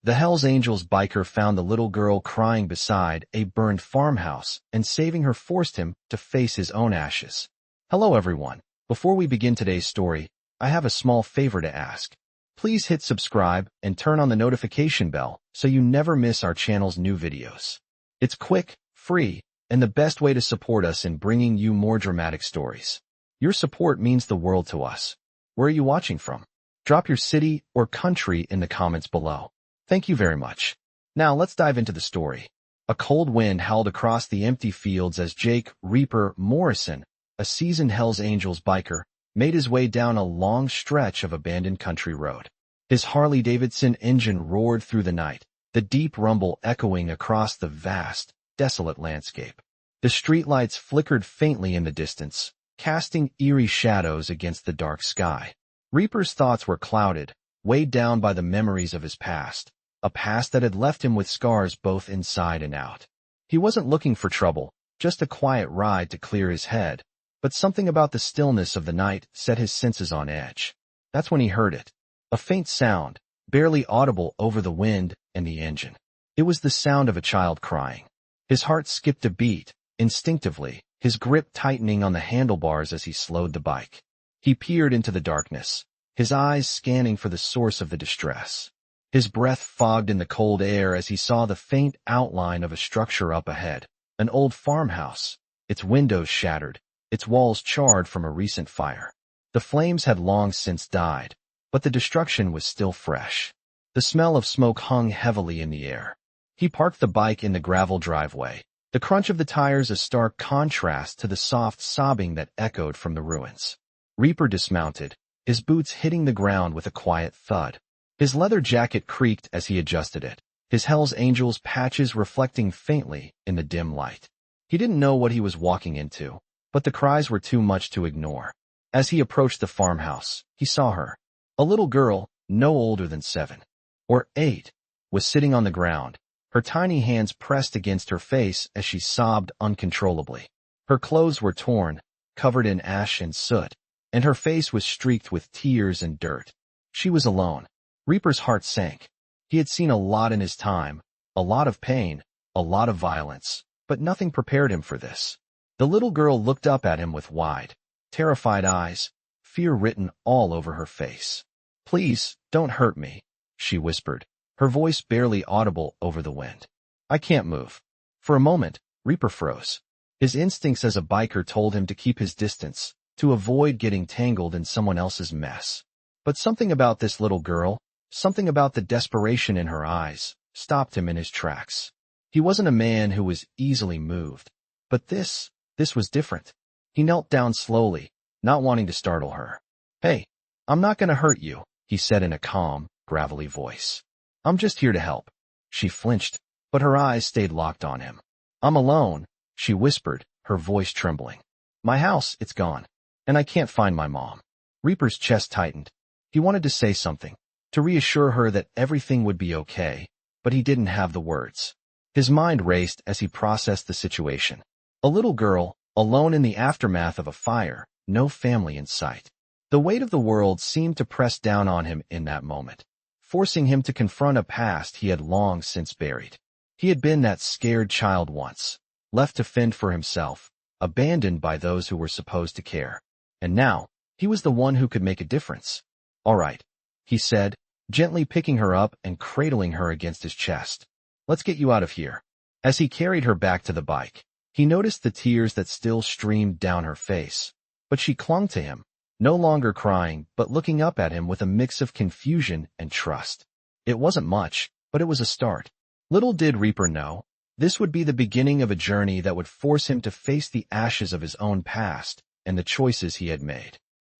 The Hells Angels biker found the little girl crying beside a burned farmhouse, and saving her forced him to face his own ashes. Hello everyone. Before we begin today's story, I have a small favor to ask. Please hit subscribe and turn on the notification bell so you never miss our channel's new videos. It's quick, free, and the best way to support us in bringing you more dramatic stories. Your support means the world to us. Where are you watching from? Drop your city or country in the comments below. Thank you very much. Now let's dive into the story. A cold wind howled across the empty fields as Jake Reaper Morrison, a seasoned Hells Angels biker, made his way down a long stretch of abandoned country road. His Harley-Davidson engine roared through the night, the deep rumble echoing across the vast, desolate landscape. The streetlights flickered faintly in the distance, casting eerie shadows against the dark sky. Reaper's thoughts were clouded, weighed down by the memories of his past, a past that had left him with scars both inside and out. He wasn't looking for trouble, just a quiet ride to clear his head, but something about the stillness of the night set his senses on edge. That's when he heard it. A faint sound, barely audible over the wind and the engine. It was the sound of a child crying. His heart skipped a beat, instinctively, his grip tightening on the handlebars as he slowed the bike. He peered into the darkness, his eyes scanning for the source of the distress. His breath fogged in the cold air as he saw the faint outline of a structure up ahead, an old farmhouse, its windows shattered, its walls charred from a recent fire. The flames had long since died, but the destruction was still fresh. The smell of smoke hung heavily in the air. He parked the bike in the gravel driveway, the crunch of the tires a stark contrast to the soft sobbing that echoed from the ruins. Reaper dismounted, his boots hitting the ground with a quiet thud. His leather jacket creaked as he adjusted it, his Hells Angels patches reflecting faintly in the dim light. He didn't know what he was walking into, but the cries were too much to ignore. As he approached the farmhouse, he saw her. A little girl, no older than 7 or 8, was sitting on the ground, her tiny hands pressed against her face as she sobbed uncontrollably. Her clothes were torn, covered in ash and soot, and her face was streaked with tears and dirt. She was alone. Reaper's heart sank. He had seen a lot in his time, a lot of pain, a lot of violence, but nothing prepared him for this. The little girl looked up at him with wide, terrified eyes, fear written all over her face. "Please, don't hurt me," she whispered, her voice barely audible over the wind. "I can't move." For a moment, Reaper froze. His instincts as a biker told him to keep his distance, to avoid getting tangled in someone else's mess. But something about this little girl, something about the desperation in her eyes, stopped him in his tracks. He wasn't a man who was easily moved. But this was different. He knelt down slowly, not wanting to startle her. "Hey, I'm not going to hurt you," he said in a calm, gravelly voice. "I'm just here to help." She flinched, but her eyes stayed locked on him. "I'm alone," she whispered, her voice trembling. "My house, it's gone. And I can't find my mom." Reaper's chest tightened. He wanted to say something, to reassure her that everything would be okay, but he didn't have the words. His mind raced as he processed the situation. A little girl, alone in the aftermath of a fire, no family in sight. The weight of the world seemed to press down on him in that moment, forcing him to confront a past he had long since buried. He had been that scared child once, left to fend for himself, abandoned by those who were supposed to care. And now, he was the one who could make a difference. "All right," he said, gently picking her up and cradling her against his chest. "Let's get you out of here." As he carried her back to the bike, he noticed the tears that still streamed down her face. But she clung to him, no longer crying, but looking up at him with a mix of confusion and trust. It wasn't much, but it was a start. Little did Reaper know, this would be the beginning of a journey that would force him to face the ashes of his own past and the choices he had made.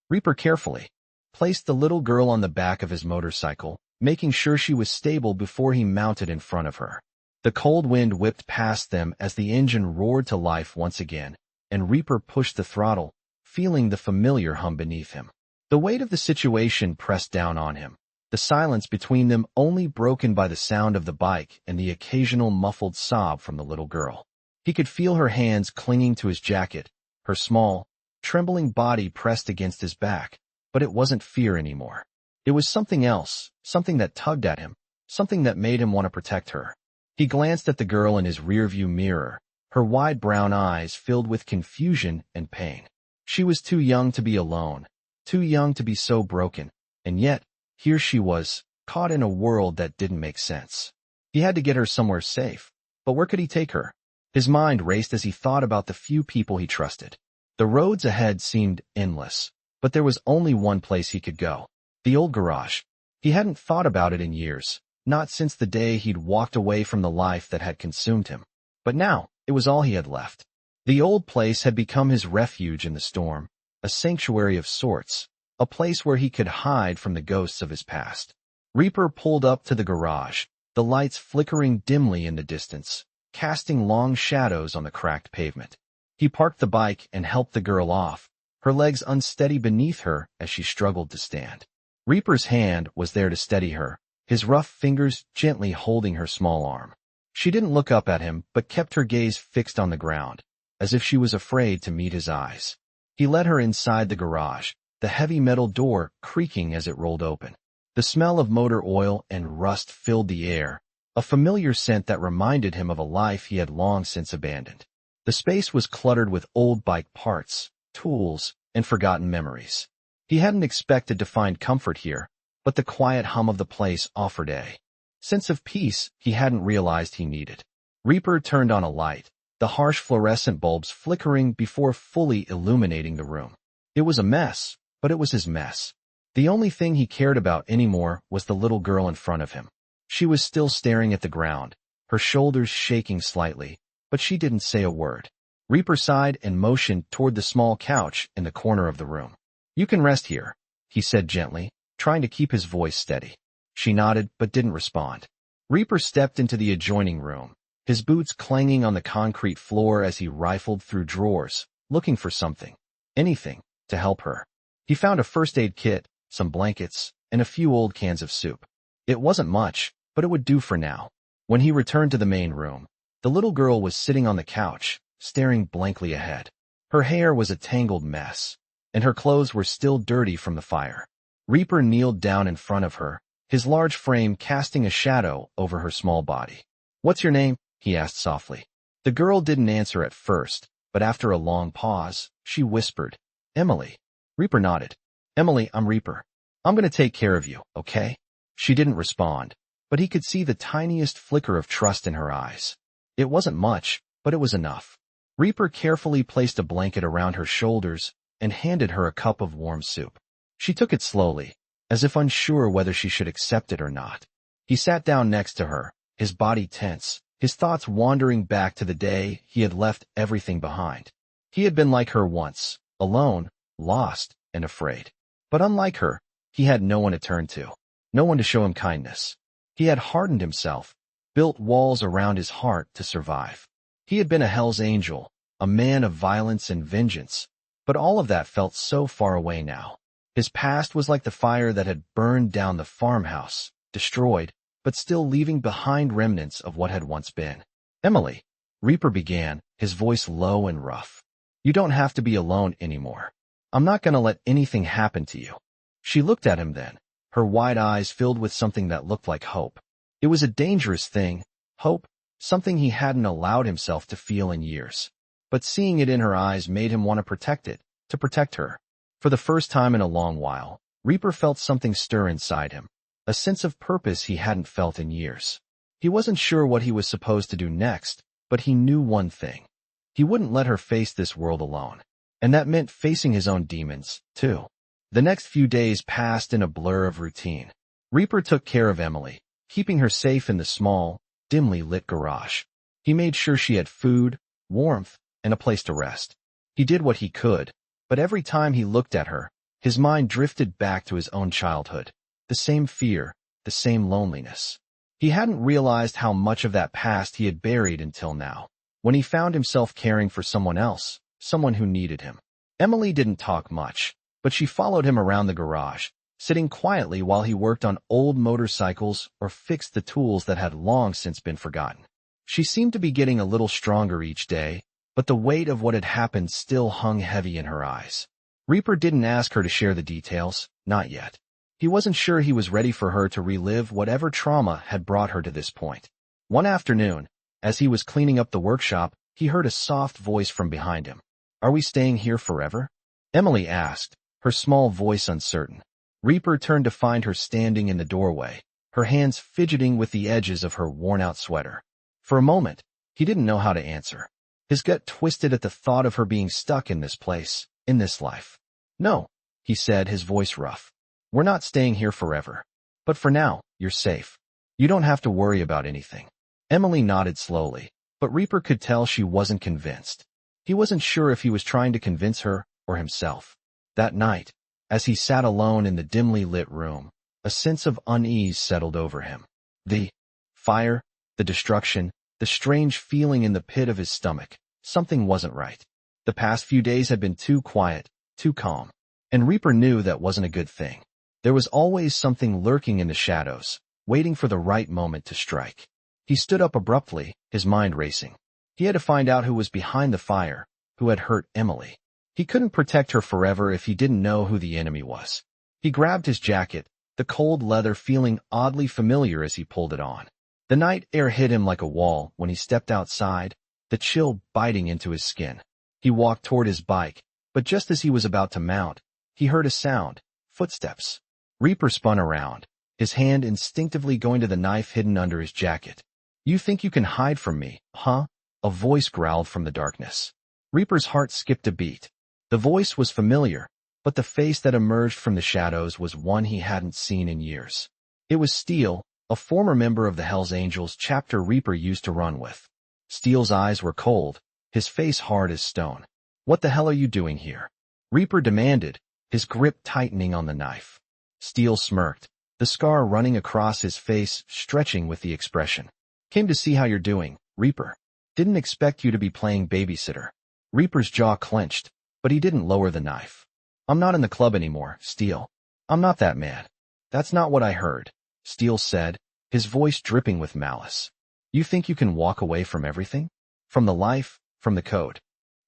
Reaper carefully placed the little girl on the back of his motorcycle, making sure she was stable before he mounted in front of her. The cold wind whipped past them as the engine roared to life once again, and Reaper pushed the throttle, feeling the familiar hum beneath him. The weight of the situation pressed down on him, the silence between them only broken by the sound of the bike and the occasional muffled sob from the little girl. He could feel her hands clinging to his jacket, her small, trembling body pressed against his back, but it wasn't fear anymore. It was something else, something that tugged at him, something that made him want to protect her. He glanced at the girl in his rearview mirror, her wide brown eyes filled with confusion and pain. She was too young to be alone, too young to be so broken, and yet, here she was, caught in a world that didn't make sense. He had to get her somewhere safe, but where could he take her? His mind raced as he thought about the few people he trusted. The roads ahead seemed endless, but there was only one place he could go. The old garage. He hadn't thought about it in years, not since the day he'd walked away from the life that had consumed him. But now, it was all he had left. The old place had become his refuge in the storm, a sanctuary of sorts, a place where he could hide from the ghosts of his past. Reaper pulled up to the garage, the lights flickering dimly in the distance, casting long shadows on the cracked pavement. He parked the bike and helped the girl off, her legs unsteady beneath her as she struggled to stand. Reaper's hand was there to steady her, his rough fingers gently holding her small arm. She didn't look up at him, but kept her gaze fixed on the ground, as if she was afraid to meet his eyes. He led her inside the garage, the heavy metal door creaking as it rolled open. The smell of motor oil and rust filled the air, a familiar scent that reminded him of a life he had long since abandoned. The space was cluttered with old bike parts, tools, and forgotten memories. He hadn't expected to find comfort here, but the quiet hum of the place offered a sense of peace he hadn't realized he needed. Reaper turned on a light, the harsh fluorescent bulbs flickering before fully illuminating the room. It was a mess, but it was his mess. The only thing he cared about anymore was the little girl in front of him. She was still staring at the ground, her shoulders shaking slightly, but she didn't say a word. Reaper sighed and motioned toward the small couch in the corner of the room. "You can rest here," he said gently, trying to keep his voice steady. She nodded but didn't respond. Reaper stepped into the adjoining room, his boots clanging on the concrete floor as he rifled through drawers, looking for something, anything, to help her. He found a first aid kit, some blankets, and a few old cans of soup. It wasn't much, but it would do for now. When he returned to the main room, the little girl was sitting on the couch, staring blankly ahead. Her hair was a tangled mess, and her clothes were still dirty from the fire. Reaper kneeled down in front of her, his large frame casting a shadow over her small body. "What's your name?" he asked softly. The girl didn't answer at first, but after a long pause, she whispered, "Emily." Reaper nodded. "Emily, I'm Reaper. I'm going to take care of you, okay?" She didn't respond, but he could see the tiniest flicker of trust in her eyes. It wasn't much, but it was enough. Reaper carefully placed a blanket around her shoulders and handed her a cup of warm soup. She took it slowly, as if unsure whether she should accept it or not. He sat down next to her, his body tense, his thoughts wandering back to the day he had left everything behind. He had been like her once, alone, lost, and afraid. But unlike her, he had no one to turn to, no one to show him kindness. He had hardened himself, built walls around his heart to survive. He had been a Hell's Angel, a man of violence and vengeance, but all of that felt so far away now. His past was like the fire that had burned down the farmhouse, destroyed, but still leaving behind remnants of what had once been. "Emily," Reaper began, his voice low and rough. "You don't have to be alone anymore. I'm not going to let anything happen to you." She looked at him then, her wide eyes filled with something that looked like hope. It was a dangerous thing, hope, something he hadn't allowed himself to feel in years. But seeing it in her eyes made him want to protect it, to protect her. For the first time in a long while, Reaper felt something stir inside him, a sense of purpose he hadn't felt in years. He wasn't sure what he was supposed to do next, but he knew one thing. He wouldn't let her face this world alone. And that meant facing his own demons, too. The next few days passed in a blur of routine. Reaper took care of Emily, keeping her safe in the small, dimly lit garage. He made sure she had food, warmth, and a place to rest. He did what he could, but every time he looked at her, his mind drifted back to his own childhood. The same fear, the same loneliness. He hadn't realized how much of that past he had buried until now, when he found himself caring for someone else, someone who needed him. Emily didn't talk much, but she followed him around the garage, sitting quietly while he worked on old motorcycles or fixed the tools that had long since been forgotten. She seemed to be getting a little stronger each day, but the weight of what had happened still hung heavy in her eyes. Reaper didn't ask her to share the details, not yet. He wasn't sure he was ready for her to relive whatever trauma had brought her to this point. One afternoon, as he was cleaning up the workshop, he heard a soft voice from behind him. "Are we staying here forever?" Emily asked, her small voice uncertain. Reaper turned to find her standing in the doorway, her hands fidgeting with the edges of her worn-out sweater. For a moment, he didn't know how to answer. His gut twisted at the thought of her being stuck in this place, in this life. "No," he said, his voice rough. "We're not staying here forever. But for now, you're safe. You don't have to worry about anything." Emily nodded slowly, but Reaper could tell she wasn't convinced. He wasn't sure if he was trying to convince her or himself. That night, as he sat alone in the dimly lit room, a sense of unease settled over him. The fire, the destruction, the strange feeling in the pit of his stomach. Something wasn't right. The past few days had been too quiet, too calm. And Reaper knew that wasn't a good thing. There was always something lurking in the shadows, waiting for the right moment to strike. He stood up abruptly, his mind racing. He had to find out who was behind the fire, who had hurt Emily. He couldn't protect her forever if he didn't know who the enemy was. He grabbed his jacket, the cold leather feeling oddly familiar as he pulled it on. The night air hit him like a wall when he stepped outside, the chill biting into his skin. He walked toward his bike, but just as he was about to mount, he heard a sound, footsteps. Reaper spun around, his hand instinctively going to the knife hidden under his jacket. "You think you can hide from me, huh?" A voice growled from the darkness. Reaper's heart skipped a beat. The voice was familiar, but the face that emerged from the shadows was one he hadn't seen in years. It was Steele, a former member of the Hells Angels chapter Reaper used to run with. Steele's eyes were cold, his face hard as stone. "What the hell are you doing here?" Reaper demanded, his grip tightening on the knife. Steele smirked, the scar running across his face stretching with the expression. "Came to see how you're doing, Reaper. Didn't expect you to be playing babysitter." Reaper's jaw clenched, but he didn't lower the knife. "I'm not in the club anymore, Steele. I'm not that mad." "That's not what I heard," Steele said, his voice dripping with malice. "You think you can walk away from everything? From the life, from the code?"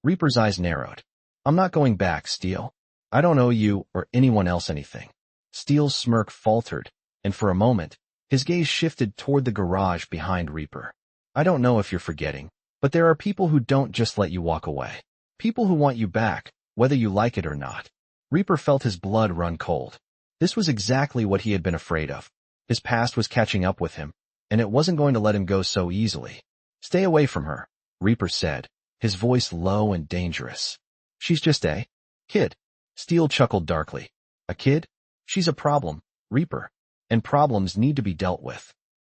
Reaper's eyes narrowed. "I'm not going back, Steele. I don't owe you or anyone else anything." Steele's smirk faltered, and for a moment, his gaze shifted toward the garage behind Reaper. "I don't know if you're forgetting, but there are people who don't just let you walk away. People who want you back, whether you like it or not." Reaper felt his blood run cold. This was exactly what he had been afraid of. His past was catching up with him, and it wasn't going to let him go so easily. "Stay away from her," Reaper said, his voice low and dangerous. "She's just a kid." Steele chuckled darkly. "A kid? She's a problem, Reaper, and problems need to be dealt with."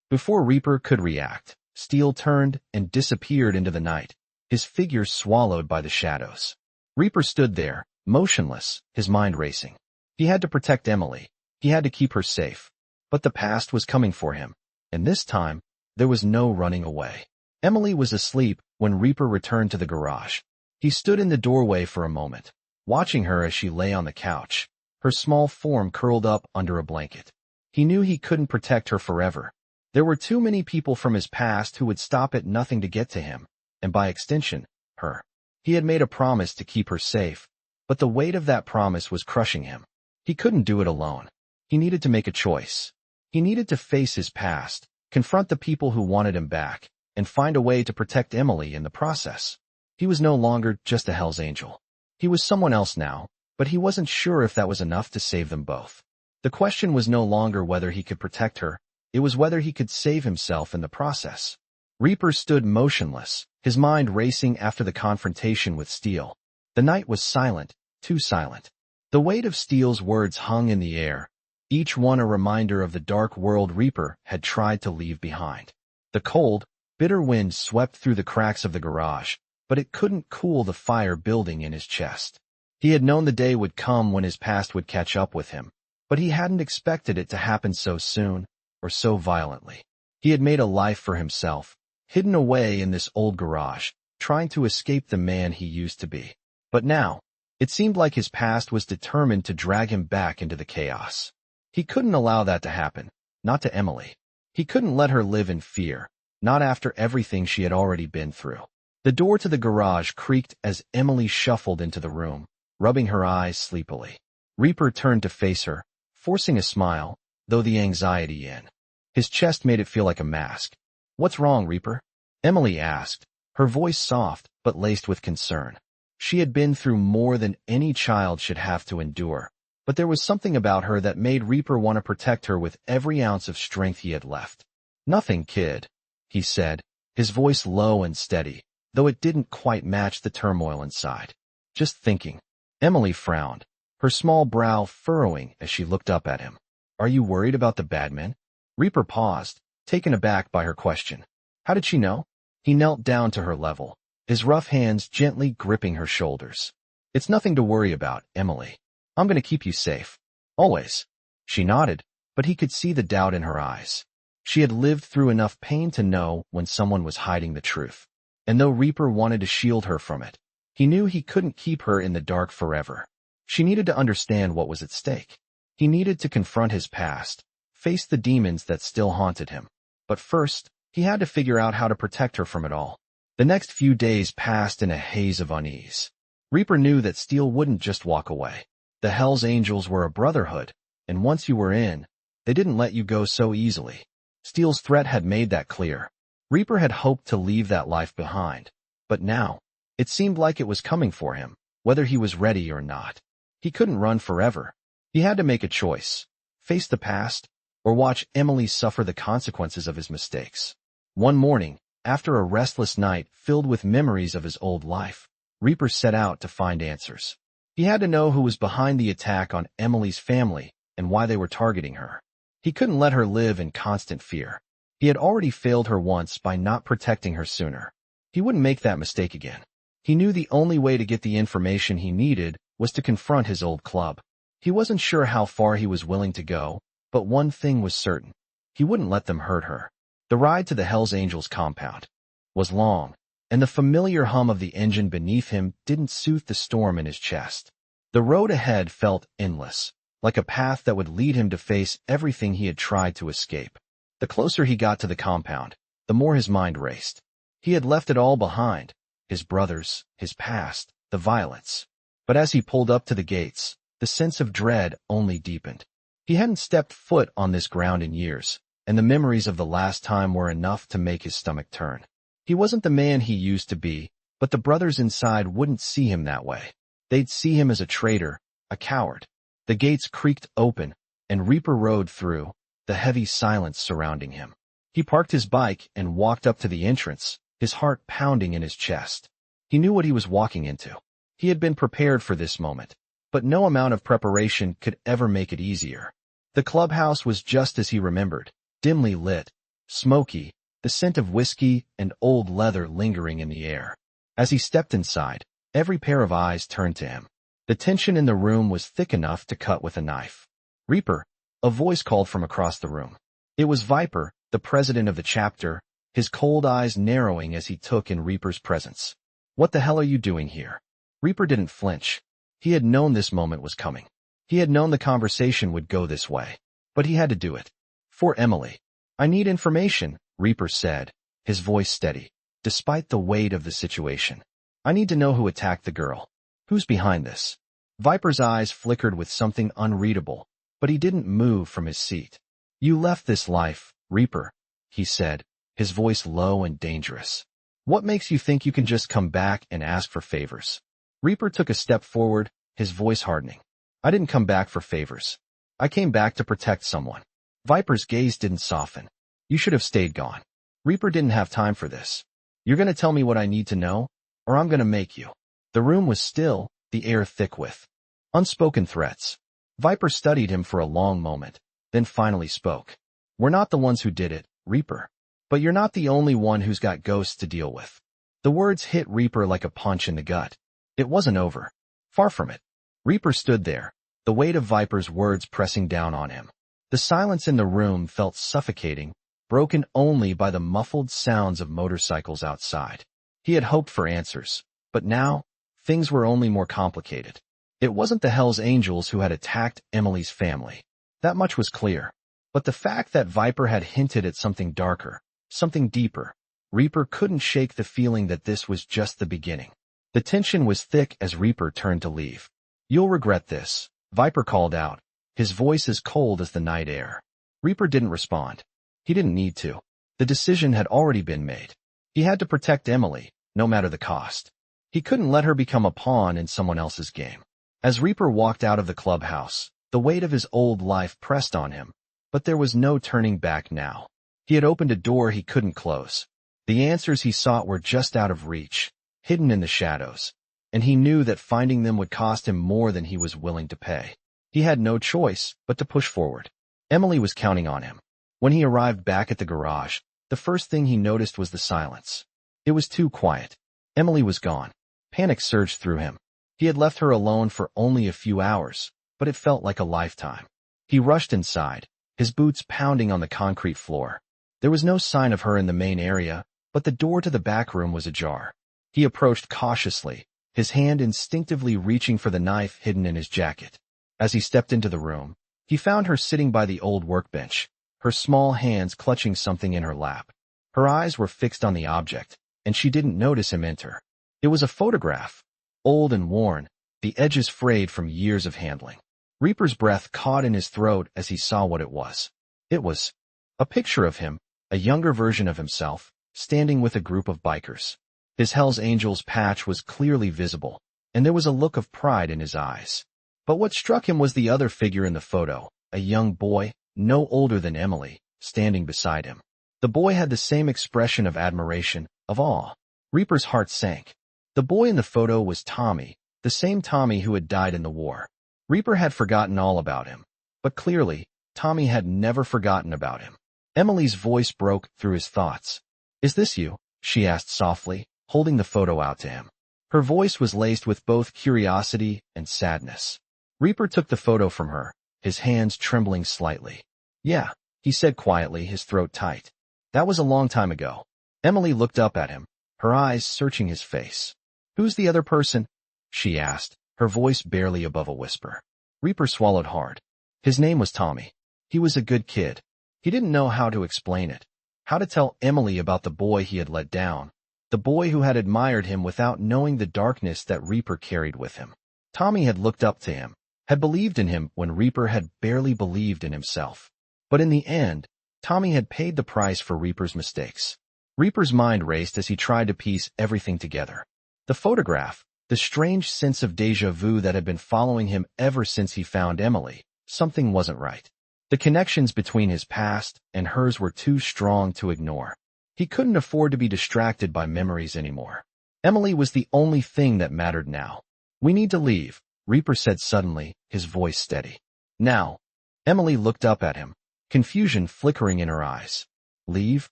Before Reaper could react, Steele turned and disappeared into the night, his figure swallowed by the shadows. Reaper stood there, motionless, his mind racing. He had to protect Emily. He had to keep her safe. But the past was coming for him, and this time, there was no running away. Emily was asleep when Reaper returned to the garage. He stood in the doorway for a moment, watching her as she lay on the couch, her small form curled up under a blanket. He knew he couldn't protect her forever. There were too many people from his past who would stop at nothing to get to him, and by extension, her. He had made a promise to keep her safe, but the weight of that promise was crushing him. He couldn't do it alone. He needed to make a choice. He needed to face his past, confront the people who wanted him back, and find a way to protect Emily in the process. He was no longer just a Hell's Angel. He was someone else now, but he wasn't sure if that was enough to save them both. The question was no longer whether he could protect her, it was whether he could save himself in the process. Reaper stood motionless, his mind racing after the confrontation with Steele. The night was silent, too silent. The weight of Steele's words hung in the air, each one a reminder of the dark world Reaper had tried to leave behind. The cold, bitter wind swept through the cracks of the garage, but it couldn't cool the fire building in his chest. He had known the day would come when his past would catch up with him, but he hadn't expected it to happen so soon, or so violently. He had made a life for himself, hidden away in this old garage, trying to escape the man he used to be. But now, it seemed like his past was determined to drag him back into the chaos. He couldn't allow that to happen, not to Emily. He couldn't let her live in fear, not after everything she had already been through. The door to the garage creaked as Emily shuffled into the room, rubbing her eyes sleepily. Reaper turned to face her, forcing a smile, though the anxiety in his chest made it feel like a mask. "What's wrong, Reaper?" Emily asked, her voice soft but laced with concern. She had been through more than any child should have to endure, but there was something about her that made Reaper want to protect her with every ounce of strength he had left. "Nothing, kid," he said, his voice low and steady, though it didn't quite match the turmoil inside. "Just thinking." Emily frowned, her small brow furrowing as she looked up at him. "Are you worried about the bad men?" Reaper paused, taken aback by her question. How did she know? He knelt down to her level, his rough hands gently gripping her shoulders. "It's nothing to worry about, Emily. I'm going to keep you safe. Always." She nodded, but he could see the doubt in her eyes. She had lived through enough pain to know when someone was hiding the truth. And though Reaper wanted to shield her from it, he knew he couldn't keep her in the dark forever. She needed to understand what was at stake. He needed to confront his past, face the demons that still haunted him. But first, he had to figure out how to protect her from it all. The next few days passed in a haze of unease. Reaper knew that Steel wouldn't just walk away. The Hell's Angels were a brotherhood, and once you were in, they didn't let you go so easily. Steel's threat had made that clear. Reaper had hoped to leave that life behind, but now, it seemed like it was coming for him, whether he was ready or not. He couldn't run forever. He had to make a choice, face the past, or watch Emily suffer the consequences of his mistakes. One morning, after a restless night filled with memories of his old life, Reaper set out to find answers. He had to know who was behind the attack on Emily's family and why they were targeting her. He couldn't let her live in constant fear. He had already failed her once by not protecting her sooner. He wouldn't make that mistake again. He knew the only way to get the information he needed was to confront his old club. He wasn't sure how far he was willing to go, but one thing was certain. He wouldn't let them hurt her. The ride to the Hell's Angels compound was long, and the familiar hum of the engine beneath him didn't soothe the storm in his chest. The road ahead felt endless, like a path that would lead him to face everything he had tried to escape. The closer he got to the compound, the more his mind raced. He had left it all behind, his brothers, his past, the violence. But as he pulled up to the gates, the sense of dread only deepened. He hadn't stepped foot on this ground in years, and the memories of the last time were enough to make his stomach turn. He wasn't the man he used to be, but the brothers inside wouldn't see him that way. They'd see him as a traitor, a coward. The gates creaked open, and Reaper rode through, the heavy silence surrounding him. He parked his bike and walked up to the entrance, his heart pounding in his chest. He knew what he was walking into. He had been prepared for this moment, but no amount of preparation could ever make it easier. The clubhouse was just as he remembered, dimly lit, smoky, the scent of whiskey and old leather lingering in the air. As he stepped inside, every pair of eyes turned to him. The tension in the room was thick enough to cut with a knife. "Reaper," a voice called from across the room. It was Viper, the president of the chapter, his cold eyes narrowing as he took in Reaper's presence. "What the hell are you doing here?" Reaper didn't flinch. He had known this moment was coming. He had known the conversation would go this way. But he had to do it. "For Emily." "I need information," Reaper said, his voice steady, despite the weight of the situation. "I need to know who attacked the girl. Who's behind this?" Viper's eyes flickered with something unreadable, but he didn't move from his seat. "You left this life, Reaper," he said, his voice low and dangerous. "What makes you think you can just come back and ask for favors?" Reaper took a step forward, his voice hardening. "I didn't come back for favors. I came back to protect someone." Viper's gaze didn't soften. "You should have stayed gone." Reaper didn't have time for this. "You're going to tell me what I need to know, or I'm going to make you." The room was still, the air thick with unspoken threats. Viper studied him for a long moment, then finally spoke. "We're not the ones who did it, Reaper. But you're not the only one who's got ghosts to deal with." The words hit Reaper like a punch in the gut. It wasn't over. Far from it. Reaper stood there, the weight of Viper's words pressing down on him. The silence in the room felt suffocating, broken only by the muffled sounds of motorcycles outside. He had hoped for answers, but now, things were only more complicated. It wasn't the Hell's Angels who had attacked Emily's family. That much was clear. But the fact that Viper had hinted at something darker, something deeper, Reaper couldn't shake the feeling that this was just the beginning. The tension was thick as Reaper turned to leave. "You'll regret this," Viper called out, his voice as cold as the night air. Reaper didn't respond. He didn't need to. The decision had already been made. He had to protect Emily, no matter the cost. He couldn't let her become a pawn in someone else's game. As Reaper walked out of the clubhouse, the weight of his old life pressed on him, but there was no turning back now. He had opened a door he couldn't close. The answers he sought were just out of reach, hidden in the shadows, and he knew that finding them would cost him more than he was willing to pay. He had no choice but to push forward. Emily was counting on him. When he arrived back at the garage, the first thing he noticed was the silence. It was too quiet. Emily was gone. Panic surged through him. He had left her alone for only a few hours, but it felt like a lifetime. He rushed inside, his boots pounding on the concrete floor. There was no sign of her in the main area, but the door to the back room was ajar. He approached cautiously, his hand instinctively reaching for the knife hidden in his jacket. As he stepped into the room, he found her sitting by the old workbench, her small hands clutching something in her lap. Her eyes were fixed on the object, and she didn't notice him enter. It was a photograph, old and worn, the edges frayed from years of handling. Reaper's breath caught in his throat as he saw what it was. It was a picture of him, a younger version of himself, standing with a group of bikers. His Hell's Angels patch was clearly visible, and there was a look of pride in his eyes. But what struck him was the other figure in the photo, a young boy, no older than Emily, standing beside him. The boy had the same expression of admiration, of awe. Reaper's heart sank. The boy in the photo was Tommy, the same Tommy who had died in the war. Reaper had forgotten all about him, but clearly, Tommy had never forgotten about him. Emily's voice broke through his thoughts. "Is this you?" she asked softly, holding the photo out to him. Her voice was laced with both curiosity and sadness. Reaper took the photo from her, his hands trembling slightly. "Yeah," he said quietly, his throat tight. "That was a long time ago." Emily looked up at him, her eyes searching his face. "Who's the other person?" she asked, her voice barely above a whisper. Reaper swallowed hard. His name was Tommy. He was a good kid. He didn't know how to explain it, how to tell Emily about the boy he had let down, the boy who had admired him without knowing the darkness that Reaper carried with him. Tommy had looked up to him, had believed in him when Reaper had barely believed in himself. But in the end, Tommy had paid the price for Reaper's mistakes. Reaper's mind raced as he tried to piece everything together. The photograph, the strange sense of déjà vu that had been following him ever since he found Emily, something wasn't right. The connections between his past and hers were too strong to ignore. He couldn't afford to be distracted by memories anymore. Emily was the only thing that mattered now. "We need to leave," Reaper said suddenly, his voice steady. "Now." Emily looked up at him, confusion flickering in her eyes. "Leave?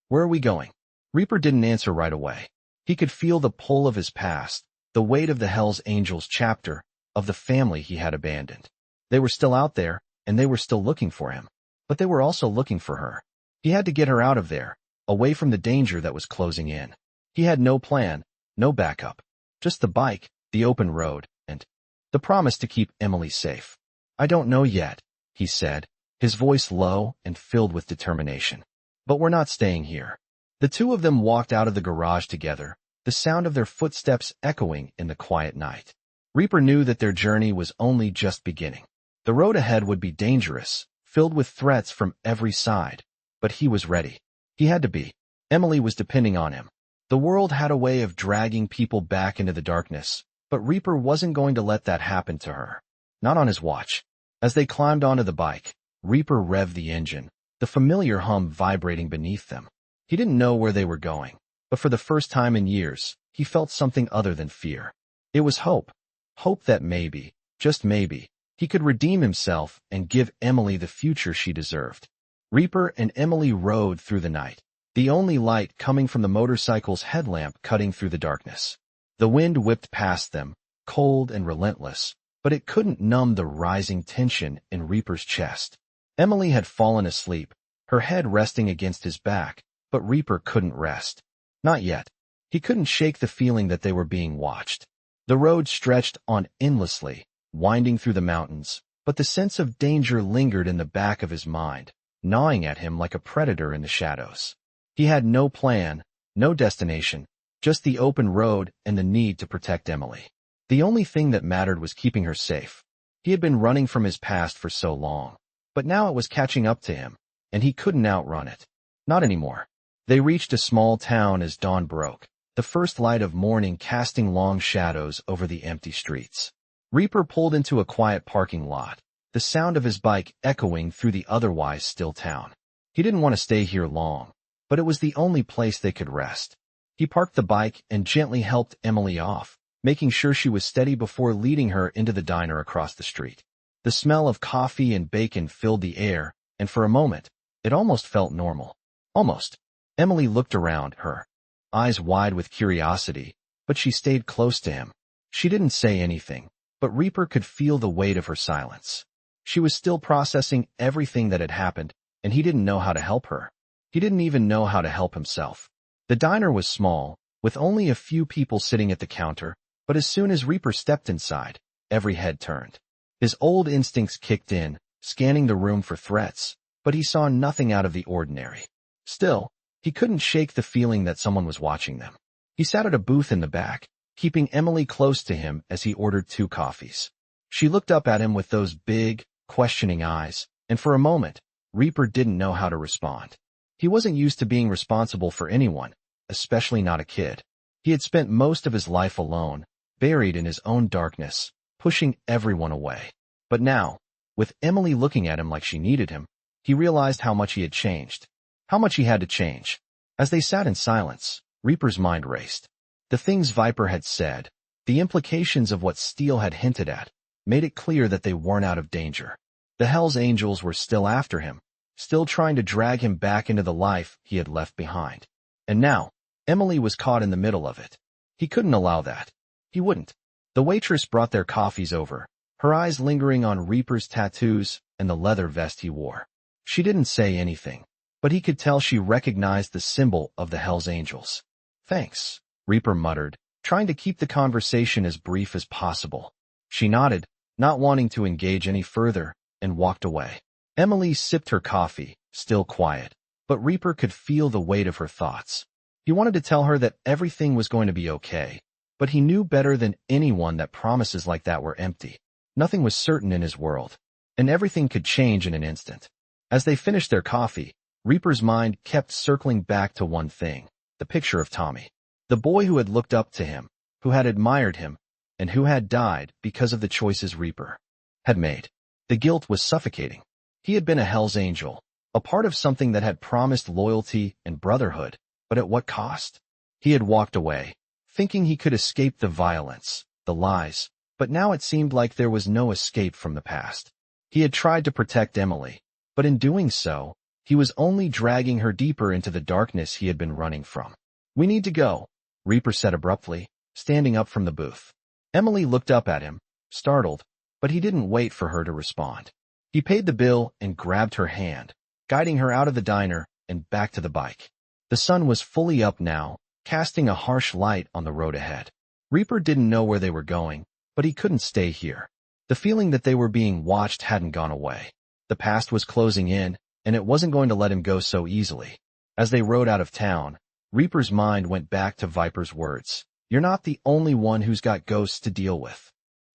Where are we going?" Reaper didn't answer right away. He could feel the pull of his past, the weight of the Hell's Angels chapter, of the family he had abandoned. They were still out there, and they were still looking for him. But they were also looking for her. He had to get her out of there, away from the danger that was closing in. He had no plan, no backup. Just the bike, the open road, and the promise to keep Emily safe. "I don't know yet," he said, his voice low and filled with determination. "But we're not staying here." The two of them walked out of the garage together, the sound of their footsteps echoing in the quiet night. Reaper knew that their journey was only just beginning. The road ahead would be dangerous, filled with threats from every side, but he was ready. He had to be. Emily was depending on him. The world had a way of dragging people back into the darkness, but Reaper wasn't going to let that happen to her. Not on his watch. As they climbed onto the bike, Reaper revved the engine, the familiar hum vibrating beneath them. He didn't know where they were going, but for the first time in years, he felt something other than fear. It was hope. Hope that maybe, just maybe, he could redeem himself and give Emily the future she deserved. Reaper and Emily rode through the night, the only light coming from the motorcycle's headlamp cutting through the darkness. The wind whipped past them, cold and relentless, but it couldn't numb the rising tension in Reaper's chest. Emily had fallen asleep, her head resting against his back, but Reaper couldn't rest. Not yet. He couldn't shake the feeling that they were being watched. The road stretched on endlessly, winding through the mountains, but the sense of danger lingered in the back of his mind, gnawing at him like a predator in the shadows. He had no plan, no destination, just the open road and the need to protect Emily. The only thing that mattered was keeping her safe. He had been running from his past for so long, but now it was catching up to him, and he couldn't outrun it. Not anymore. They reached a small town as dawn broke, the first light of morning casting long shadows over the empty streets. Reaper pulled into a quiet parking lot, the sound of his bike echoing through the otherwise still town. He didn't want to stay here long, but it was the only place they could rest. He parked the bike and gently helped Emily off, making sure she was steady before leading her into the diner across the street. The smell of coffee and bacon filled the air, and for a moment, it almost felt normal. Almost. Emily looked around her, eyes wide with curiosity, but she stayed close to him. She didn't say anything, but Reaper could feel the weight of her silence. She was still processing everything that had happened, and he didn't know how to help her. He didn't even know how to help himself. The diner was small, with only a few people sitting at the counter, but as soon as Reaper stepped inside, every head turned. His old instincts kicked in, scanning the room for threats, but he saw nothing out of the ordinary. Still, he couldn't shake the feeling that someone was watching them. He sat at a booth in the back, keeping Emily close to him as he ordered 2 coffees. She looked up at him with those big, questioning eyes, and for a moment, Reaper didn't know how to respond. He wasn't used to being responsible for anyone, especially not a kid. He had spent most of his life alone, buried in his own darkness, pushing everyone away. But now, with Emily looking at him like she needed him, he realized how much he had changed. How much he had to change. As they sat in silence, Reaper's mind raced. The things Viper had said, the implications of what Steele had hinted at, made it clear that they weren't out of danger. The Hell's Angels were still after him, still trying to drag him back into the life he had left behind. And now, Emily was caught in the middle of it. He couldn't allow that. He wouldn't. The waitress brought their coffees over, her eyes lingering on Reaper's tattoos and the leather vest he wore. She didn't say anything, but he could tell she recognized the symbol of the Hell's Angels. "Thanks," Reaper muttered, trying to keep the conversation as brief as possible. She nodded, not wanting to engage any further, and walked away. Emily sipped her coffee, still quiet, but Reaper could feel the weight of her thoughts. He wanted to tell her that everything was going to be okay, but he knew better than anyone that promises like that were empty. Nothing was certain in his world, and everything could change in an instant. As they finished their coffee, Reaper's mind kept circling back to one thing, the picture of Tommy. The boy who had looked up to him, who had admired him, and who had died because of the choices Reaper had made. The guilt was suffocating. He had been a Hell's Angel, a part of something that had promised loyalty and brotherhood, but at what cost? He had walked away, thinking he could escape the violence, the lies, but now it seemed like there was no escape from the past. He had tried to protect Emily, but in doing so, he was only dragging her deeper into the darkness he had been running from. "We need to go," Reaper said abruptly, standing up from the booth. Emily looked up at him, startled, but he didn't wait for her to respond. He paid the bill and grabbed her hand, guiding her out of the diner and back to the bike. The sun was fully up now, casting a harsh light on the road ahead. Reaper didn't know where they were going, but he couldn't stay here. The feeling that they were being watched hadn't gone away. The past was closing in, and it wasn't going to let him go so easily. As they rode out of town, Reaper's mind went back to Viper's words. "You're not the only one who's got ghosts to deal with."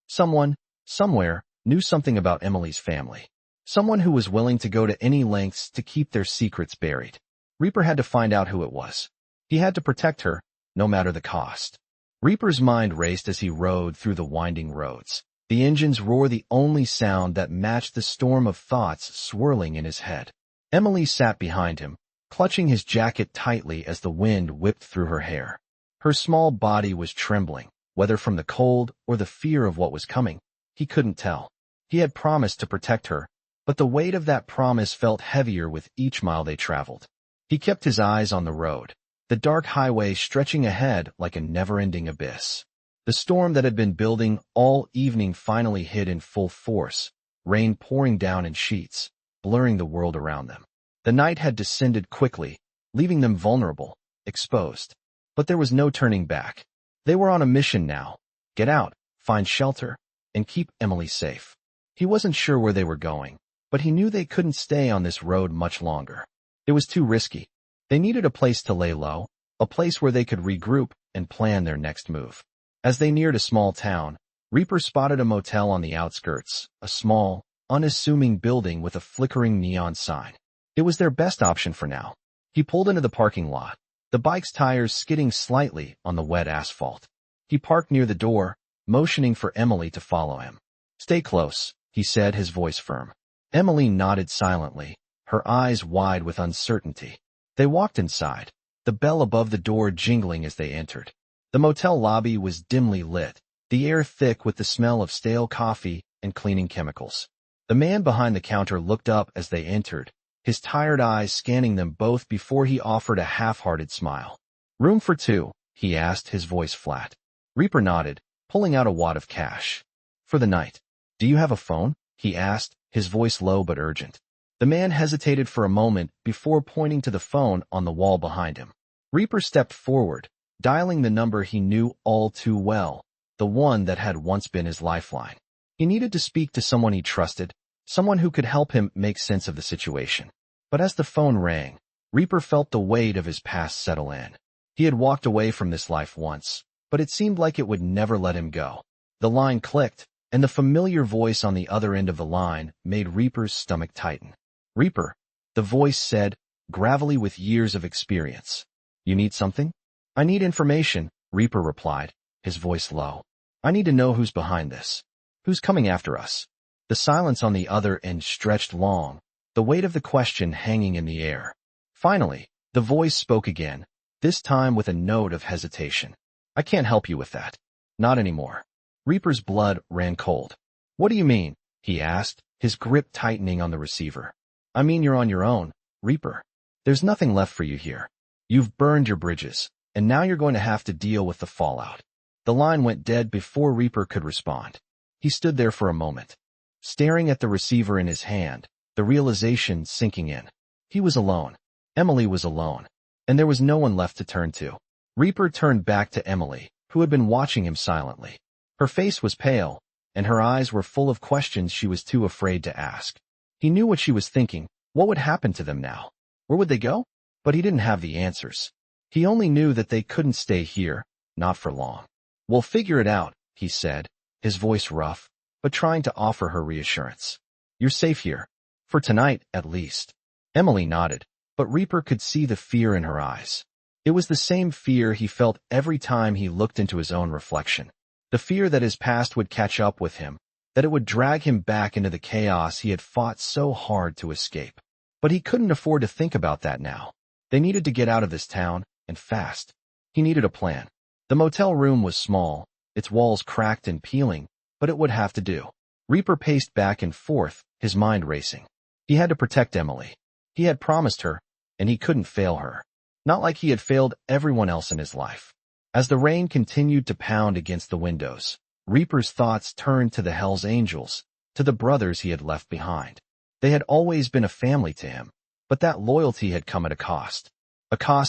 Someone, somewhere, knew something about Emily's family. Someone who was willing to go to any lengths to keep their secrets buried. Reaper had to find out who it was. He had to protect her, no matter the cost. Reaper's mind raced as he rode through the winding roads. The engine's roar the only sound that matched the storm of thoughts swirling in his head. Emily sat behind him, clutching his jacket tightly as the wind whipped through her hair. Her small body was trembling, whether from the cold or the fear of what was coming. He couldn't tell. He had promised to protect her, but the weight of that promise felt heavier with each mile they traveled. He kept his eyes on the road, the dark highway stretching ahead like a never-ending abyss. The storm that had been building all evening finally hit in full force, rain pouring down in sheets, blurring the world around them. The night had descended quickly, leaving them vulnerable, exposed. But there was no turning back. They were on a mission now. Get out, find shelter, and keep Emily safe. He wasn't sure where they were going, but he knew they couldn't stay on this road much longer. It was too risky. They needed a place to lay low, a place where they could regroup and plan their next move. As they neared a small town, Reaper spotted a motel on the outskirts, a small, unassuming building with a flickering neon sign. It was their best option for now. He pulled into the parking lot, the bike's tires skidding slightly on the wet asphalt. He parked near the door, motioning for Emily to follow him. "Stay close," he said, his voice firm. Emily nodded silently, her eyes wide with uncertainty. They walked inside, the bell above the door jingling as they entered. The motel lobby was dimly lit, the air thick with the smell of stale coffee and cleaning chemicals. The man behind the counter looked up as they entered, his tired eyes scanning them both before he offered a half-hearted smile. "Room for two?" he asked, his voice flat. Reaper nodded, pulling out a wad of cash. "For the night. Do you have a phone?" he asked, his voice low but urgent. The man hesitated for a moment before pointing to the phone on the wall behind him. Reaper stepped forward, dialing the number he knew all too well, the one that had once been his lifeline. He needed to speak to someone he trusted, someone who could help him make sense of the situation. But as the phone rang, Reaper felt the weight of his past settle in. He had walked away from this life once, but it seemed like it would never let him go. The line clicked, and the familiar voice on the other end of the line made Reaper's stomach tighten. "Reaper," the voice said, gravelly with years of experience. "You need something?" "I need information," Reaper replied, his voice low. "I need to know who's behind this. Who's coming after us?" The silence on the other end stretched long, the weight of the question hanging in the air. Finally, the voice spoke again, this time with a note of hesitation. "I can't help you with that. Not anymore." Reaper's blood ran cold. "What do you mean?" he asked, his grip tightening on the receiver. "I mean you're on your own, Reaper. There's nothing left for you here. You've burned your bridges, and now you're going to have to deal with the fallout." The line went dead before Reaper could respond. He stood there for a moment, staring at the receiver in his hand, the realization sinking in. He was alone. Emily was alone, and there was no one left to turn to. Reaper turned back to Emily, who had been watching him silently. Her face was pale, and her eyes were full of questions she was too afraid to ask. He knew what she was thinking. What would happen to them now? Where would they go? But he didn't have the answers. He only knew that they couldn't stay here, not for long. "We'll figure it out," he said, his voice rough, but trying to offer her reassurance. "You're safe here. For tonight, at least." Emily nodded, but Reaper could see the fear in her eyes. It was the same fear he felt every time he looked into his own reflection. The fear that his past would catch up with him, that it would drag him back into the chaos he had fought so hard to escape. But he couldn't afford to think about that now. They needed to get out of this town, and fast. He needed a plan. The motel room was small, its walls cracked and peeling, but it would have to do. Reaper paced back and forth, his mind racing. He had to protect Emily. He had promised her, and he couldn't fail her. Not like he had failed everyone else in his life. As the rain continued to pound against the windows, Reaper's thoughts turned to the Hells Angels, to the brothers he had left behind. They had always been a family to him, but that loyalty had come at a cost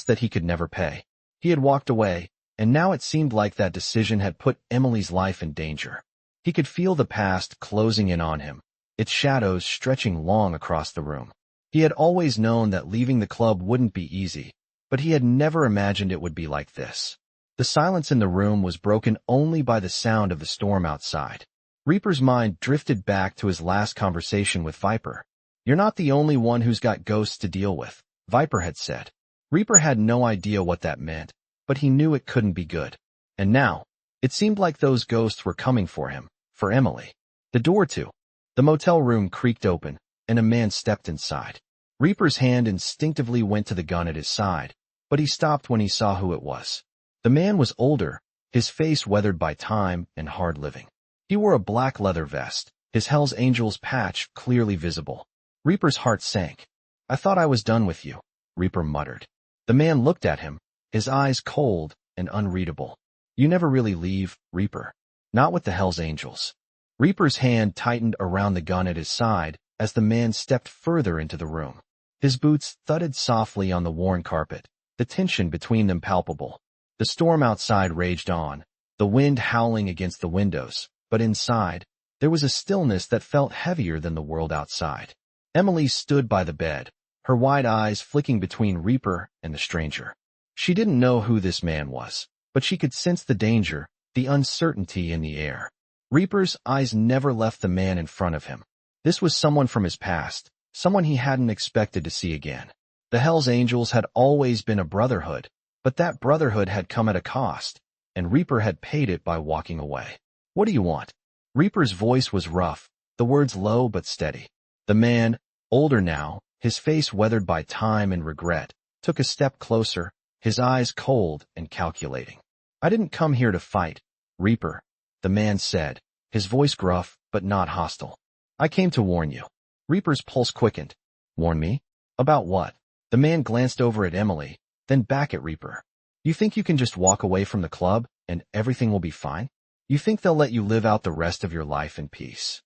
that he could never pay. He had walked away, and now it seemed like that decision had put Emily's life in danger. He could feel the past closing in on him, its shadows stretching long across the room. He had always known that leaving the club wouldn't be easy, but he had never imagined it would be like this. The silence in the room was broken only by the sound of the storm outside. Reaper's mind drifted back to his last conversation with Viper. "You're not the only one who's got ghosts to deal with," Viper had said. Reaper had no idea what that meant, but he knew it couldn't be good. And now, it seemed like those ghosts were coming for him, for Emily. The door to the motel room creaked open, and a man stepped inside. Reaper's hand instinctively went to the gun at his side, but he stopped when he saw who it was. The man was older, his face weathered by time and hard living. He wore a black leather vest, his Hells Angels patch clearly visible. Reaper's heart sank. "I thought I was done with you," Reaper muttered. The man looked at him, his eyes cold and unreadable. "You never really leave, Reaper. Not with the Hells Angels." Reaper's hand tightened around the gun at his side as the man stepped further into the room. His boots thudded softly on the worn carpet, the tension between them palpable. The storm outside raged on, the wind howling against the windows, but inside, there was a stillness that felt heavier than the world outside. Emily stood by the bed, her wide eyes flicking between Reaper and the stranger. She didn't know who this man was, but she could sense the danger, the uncertainty in the air. Reaper's eyes never left the man in front of him. This was someone from his past, someone he hadn't expected to see again. The Hells Angels had always been a brotherhood, but that brotherhood had come at a cost, and Reaper had paid it by walking away. "What do you want?" Reaper's voice was rough, the words low but steady. The man, older now, his face weathered by time and regret, took a step closer, his eyes cold and calculating. "I didn't come here to fight, Reaper," the man said, his voice gruff but not hostile. "I came to warn you." Reaper's pulse quickened. "Warn me? About what?" The man glanced over at Emily, then back at Reaper. "You think you can just walk away from the club and everything will be fine? You think they'll let you live out the rest of your life in peace?"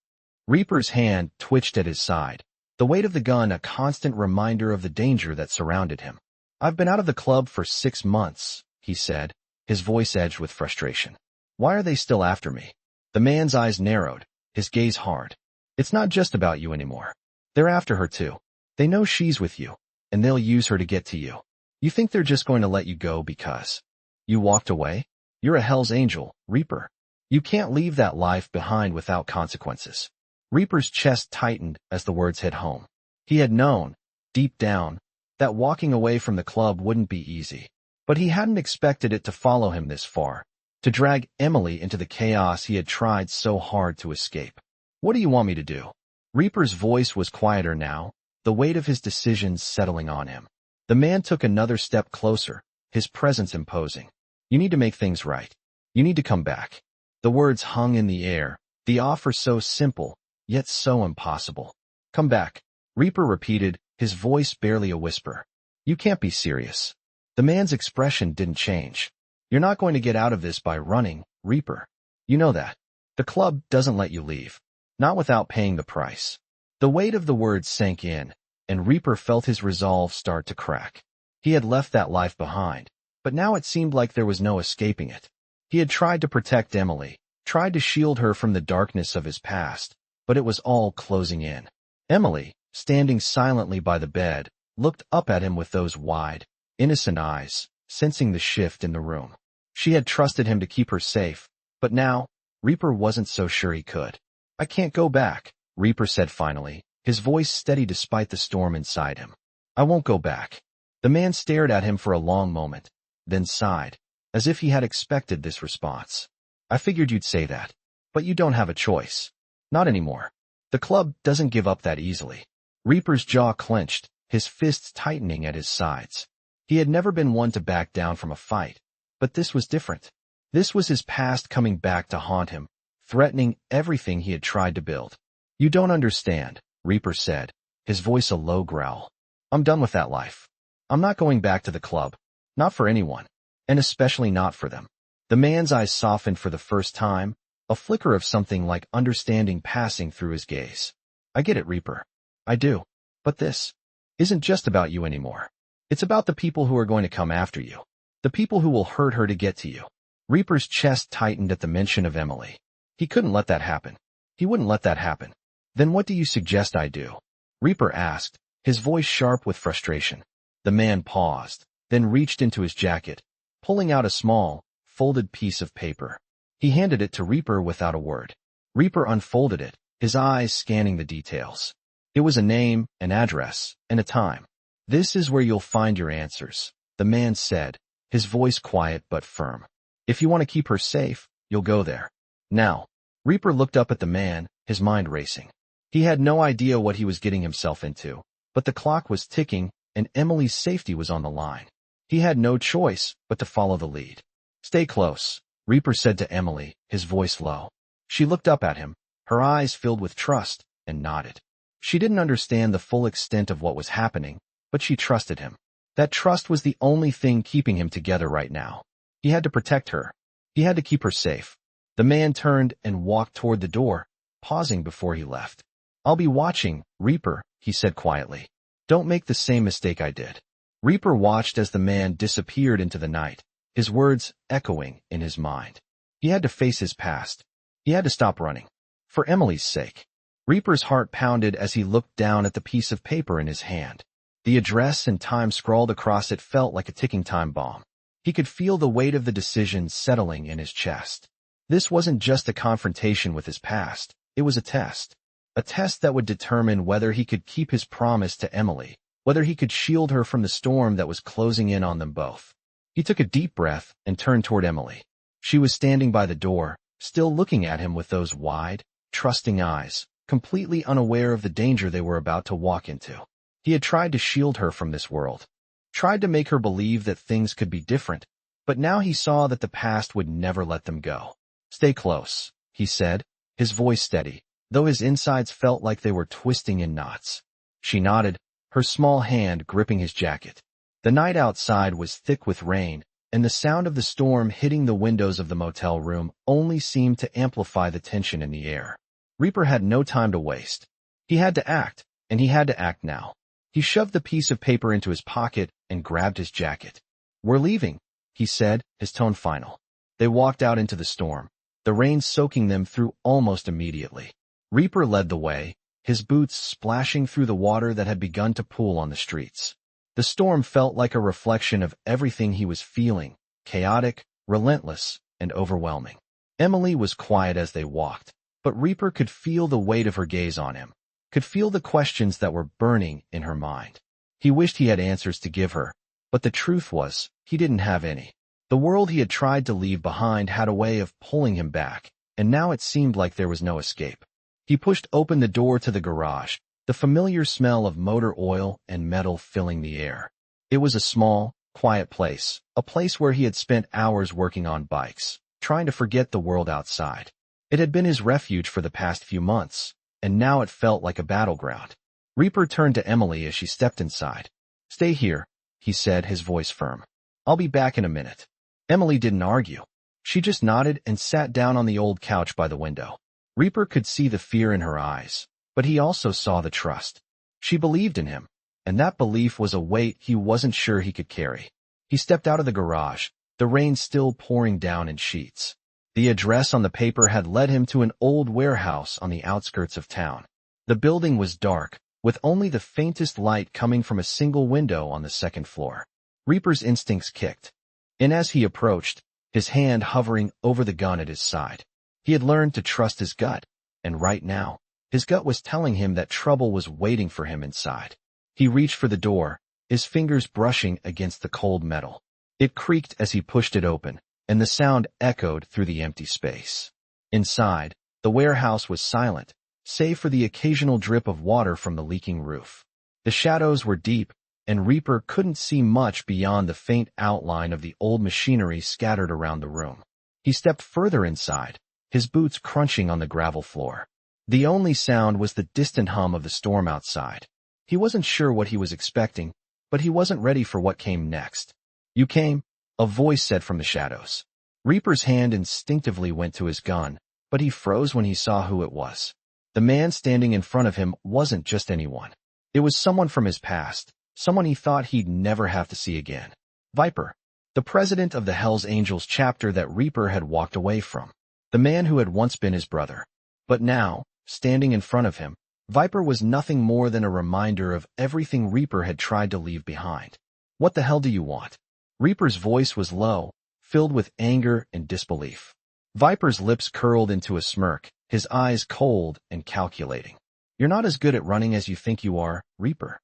Reaper's hand twitched at his side, the weight of the gun a constant reminder of the danger that surrounded him. "I've been out of the club for 6 months, he said, his voice edged with frustration. "Why are they still after me?" The man's eyes narrowed, his gaze hard. "It's not just about you anymore. They're after her too. They know she's with you, and they'll use her to get to you. You think they're just going to let you go because you walked away? You're a Hell's Angel, Reaper. You can't leave that life behind without consequences." Reaper's chest tightened as the words hit home. He had known, deep down, that walking away from the club wouldn't be easy. But he hadn't expected it to follow him this far, to drag Emily into the chaos he had tried so hard to escape. "What do you want me to do?" Reaper's voice was quieter now, the weight of his decisions settling on him. The man took another step closer, his presence imposing. "You need to make things right. You need to come back." The words hung in the air, the offer so simple, yet so impossible. "Come back," Reaper repeated, his voice barely a whisper. "You can't be serious." The man's expression didn't change. "You're not going to get out of this by running, Reaper. You know that. The club doesn't let you leave. Not without paying the price." The weight of the words sank in, and Reaper felt his resolve start to crack. He had left that life behind, but now it seemed like there was no escaping it. He had tried to protect Emily, tried to shield her from the darkness of his past, but it was all closing in. Emily, standing silently by the bed, looked up at him with those wide, innocent eyes, sensing the shift in the room. She had trusted him to keep her safe, but now, Reaper wasn't so sure he could. "I can't go back," Reaper said finally, his voice steady despite the storm inside him. "I won't go back." The man stared at him for a long moment, then sighed, as if he had expected this response. "I figured you'd say that. But you don't have a choice. Not anymore. The club doesn't give up that easily." Reaper's jaw clenched, his fists tightening at his sides. He had never been one to back down from a fight, but this was different. This was his past coming back to haunt him, threatening everything he had tried to build. "You don't understand," Reaper said, his voice a low growl. "I'm done with that life. I'm not going back to the club. Not for anyone. And especially not for them." The man's eyes softened for the first time, a flicker of something like understanding passing through his gaze. "I get it, Reaper. I do. But this isn't just about you anymore. It's about the people who are going to come after you. The people who will hurt her to get to you." Reaper's chest tightened at the mention of Emily. He couldn't let that happen. He wouldn't let that happen. "Then what do you suggest I do?" Reaper asked, his voice sharp with frustration. The man paused, then reached into his jacket, pulling out a small, folded piece of paper. He handed it to Reaper without a word. Reaper unfolded it, his eyes scanning the details. It was a name, an address, and a time. "This is where you'll find your answers," the man said, his voice quiet but firm. "If you want to keep her safe, you'll go there. Now." Reaper looked up at the man, his mind racing. He had no idea what he was getting himself into, but the clock was ticking, and Emily's safety was on the line. He had no choice but to follow the lead. "Stay close," Reaper said to Emily, his voice low. She looked up at him, her eyes filled with trust, and nodded. She didn't understand the full extent of what was happening, but she trusted him. That trust was the only thing keeping him together right now. He had to protect her. He had to keep her safe. The man turned and walked toward the door, pausing before he left. "I'll be watching, Reaper," he said quietly. "Don't make the same mistake I did." Reaper watched as the man disappeared into the night, his words echoing in his mind. He had to face his past. He had to stop running. For Emily's sake. Reaper's heart pounded as he looked down at the piece of paper in his hand. The address and time scrawled across it felt like a ticking time bomb. He could feel the weight of the decision settling in his chest. This wasn't just a confrontation with his past, it was a test. A test that would determine whether he could keep his promise to Emily, whether he could shield her from the storm that was closing in on them both. He took a deep breath and turned toward Emily. She was standing by the door, still looking at him with those wide, trusting eyes, completely unaware of the danger they were about to walk into. He had tried to shield her from this world, tried to make her believe that things could be different, but now he saw that the past would never let them go. "Stay close," he said, his voice steady, though his insides felt like they were twisting in knots. She nodded, her small hand gripping his jacket. The night outside was thick with rain, and the sound of the storm hitting the windows of the motel room only seemed to amplify the tension in the air. Reaper had no time to waste. He had to act, and he had to act now. He shoved the piece of paper into his pocket and grabbed his jacket. "We're leaving," he said, his tone final. They walked out into the storm, the rain soaking them through almost immediately. Reaper led the way, his boots splashing through the water that had begun to pool on the streets. The storm felt like a reflection of everything he was feeling, chaotic, relentless, and overwhelming. Emily was quiet as they walked, but Reaper could feel the weight of her gaze on him, could feel the questions that were burning in her mind. He wished he had answers to give her, but the truth was, he didn't have any. The world he had tried to leave behind had a way of pulling him back, and now it seemed like there was no escape. He pushed open the door to the garage, the familiar smell of motor oil and metal filling the air. It was a small, quiet place, a place where he had spent hours working on bikes, trying to forget the world outside. It had been his refuge for the past few months, and now it felt like a battleground. Reaper turned to Emily as she stepped inside. "Stay here," he said, his voice firm. "I'll be back in a minute." Emily didn't argue. She just nodded and sat down on the old couch by the window. Reaper could see the fear in her eyes, but he also saw the trust. She believed in him, and that belief was a weight he wasn't sure he could carry. He stepped out of the garage, the rain still pouring down in sheets. The address on the paper had led him to an old warehouse on the outskirts of town. The building was dark, with only the faintest light coming from a single window on the second floor. Reaper's instincts kicked, and as he approached, his hand hovering over the gun at his side. He had learned to trust his gut, and right now, his gut was telling him that trouble was waiting for him inside. He reached for the door, his fingers brushing against the cold metal. It creaked as he pushed it open, and the sound echoed through the empty space. Inside, the warehouse was silent, save for the occasional drip of water from the leaking roof. The shadows were deep, and Reaper couldn't see much beyond the faint outline of the old machinery scattered around the room. He stepped further inside, his boots crunching on the gravel floor. The only sound was the distant hum of the storm outside. He wasn't sure what he was expecting, but he wasn't ready for what came next. "You came," a voice said from the shadows. Reaper's hand instinctively went to his gun, but he froze when he saw who it was. The man standing in front of him wasn't just anyone. It was someone from his past, someone he thought he'd never have to see again. Viper, the president of the Hells Angels chapter that Reaper had walked away from. The man who had once been his brother. But now, standing in front of him, Viper was nothing more than a reminder of everything Reaper had tried to leave behind. "What the hell do you want?" Reaper's voice was low, filled with anger and disbelief. Viper's lips curled into a smirk, his eyes cold and calculating. "You're not as good at running as you think you are, Reaper."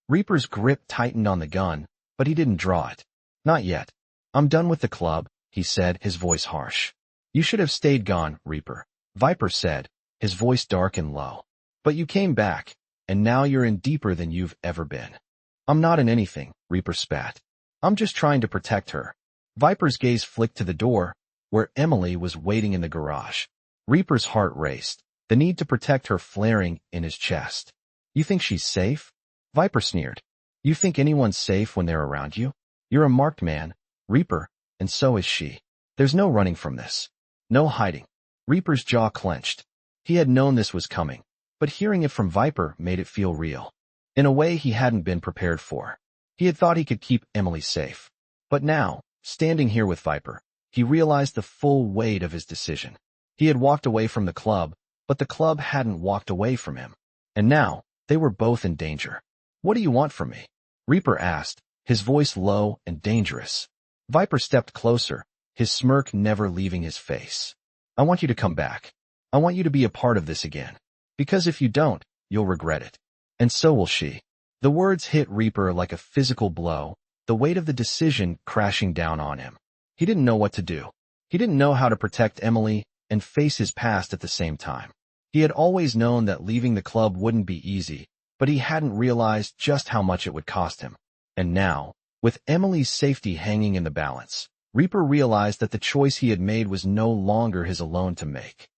Reaper's grip tightened on the gun, but he didn't draw it. "Not yet. I'm done with the club," he said, his voice harsh. "You should have stayed gone, Reaper," Viper said, his voice dark and low. "But you came back, and now you're in deeper than you've ever been." "I'm not in anything," Reaper spat. "I'm just trying to protect her." Viper's gaze flicked to the door, where Emily was waiting in the garage. Reaper's heart raced, the need to protect her flaring in his chest. "You think she's safe?" Viper sneered. "You think anyone's safe when they're around you? You're a marked man, Reaper, and so is she. There's no running from this. No hiding." Reaper's jaw clenched. He had known this was coming, but hearing it from Viper made it feel real. In a way he hadn't been prepared for. He had thought he could keep Emily safe. But now, standing here with Viper, he realized the full weight of his decision. He had walked away from the club, but the club hadn't walked away from him. And now, they were both in danger. "What do you want from me?" Reaper asked, his voice low and dangerous. Viper stepped closer, his smirk never leaving his face. I want you to come back. I want you to be a part of this again. Because if you don't, you'll regret it. And so will she. The words hit Reaper like a physical blow, the weight of the decision crashing down on him. He didn't know what to do. He didn't know how to protect Emily and face his past at the same time. He had always known that leaving the club wouldn't be easy, but he hadn't realized just how much it would cost him. And now, with Emily's safety hanging in the balance, Reaper realized that the choice he had made was no longer his alone to make.